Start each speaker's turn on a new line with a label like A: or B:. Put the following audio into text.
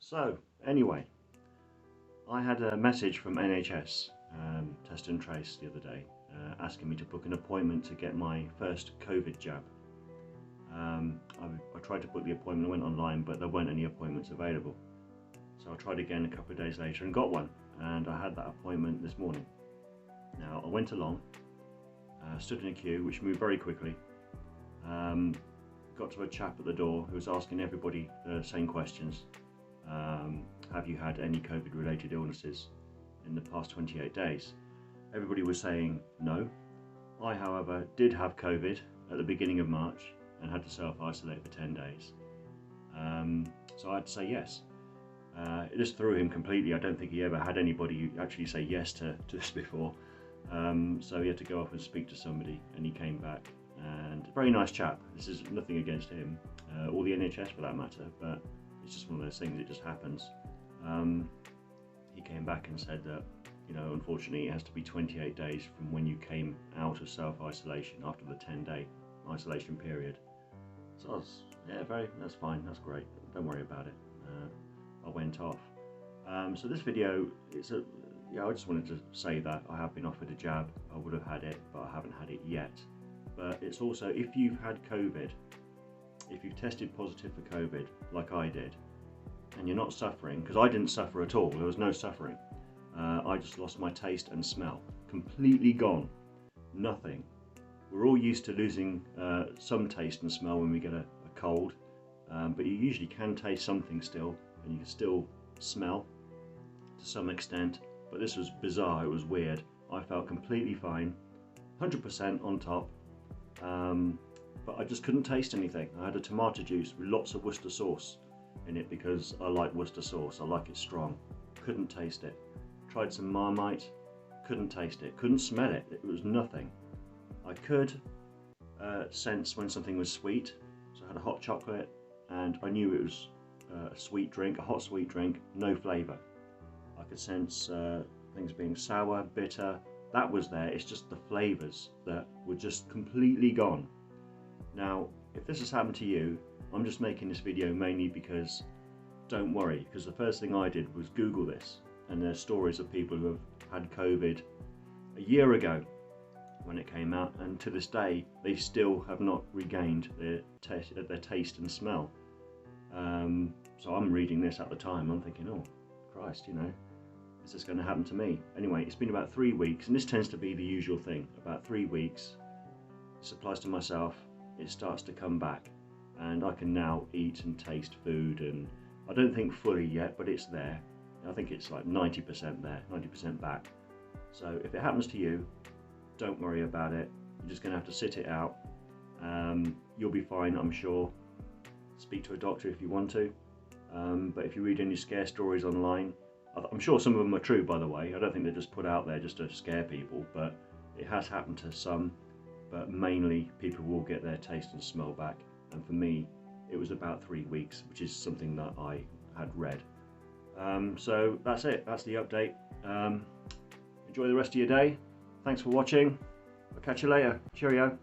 A: So anyway, I had a message from NHS, Test and Trace, the other day, asking me to book an appointment to get my first COVID jab. I tried to book the appointment, I went online, but there weren't any appointments available. So I tried again a couple of days later and got one, and I had that appointment this morning. Now I went along, stood in a queue which moved very quickly, got to a chap at the door who was asking everybody the same questions. Have you had any COVID related illnesses in the past 28 days? Everybody was saying no. I, however, did have COVID at the beginning of March and had to self-isolate for 10 days. So I had to say yes. It just threw him completely. I don't think he ever had anybody actually say yes to this before. So he had to go off and speak to somebody, and he came back. And very nice chap. This is nothing against him, or the NHS for that matter, but it's just one of those things, it just happens. He came back and said that, you know, unfortunately it has to be 28 days from when you came out of self-isolation after the 10-day isolation period. So I was, yeah, that's fine, that's great, don't worry about it. I went off. So this video, I just wanted to say that I have been offered a jab. I would have had it, but I haven't had it yet. But it's also, if you've had COVID, if you've tested positive for COVID, like I did, and you're not suffering, because I didn't suffer at all, there was no suffering. I just lost my taste and smell, completely gone, nothing. We're all used to losing some taste and smell when we get a cold, but you usually can taste something still, and you can still smell to some extent, but this was bizarre, it was weird. I felt completely fine, 100% on top, but I just couldn't taste anything. I had a tomato juice with lots of Worcester sauce in it because I like Worcester sauce, I like it strong. Couldn't taste it. Tried some Marmite, couldn't taste it, couldn't smell it, it was nothing. I could sense when something was sweet, so I had a hot chocolate and I knew it was a sweet drink, a hot sweet drink, no flavour. I could sense things being sour, bitter, that was there, it's just the flavours that were just completely gone. Now, if this has happened to you, I'm just making this video mainly because, don't worry, because the first thing I did was Google this, and there's stories of people who have had COVID a year ago when it came out, and to this day they still have not regained their taste and smell. So I'm reading this at the time, I'm thinking, oh Christ, you know, is this going to happen to me? Anyway, it's been about 3 weeks, and this tends to be the usual thing. About 3 weeks, this applies to myself, it starts to come back, and I can now eat and taste food, and I don't think fully yet, but it's there. I think it's like 90% there, 90% back. So if it happens to you, don't worry about it. You're just going to have to sit it out. You'll be fine, I'm sure. Speak to a doctor if you want to. But if you read any scare stories online, I'm sure some of them are true, by the way. I don't think they're just put out there just to scare people, but it has happened to some. But mainly people will get their taste and smell back. And for me, it was about 3 weeks, which is something that I had read. So that's it, that's the update. Enjoy the rest of your day. Thanks for watching. I'll catch you later. Cheerio.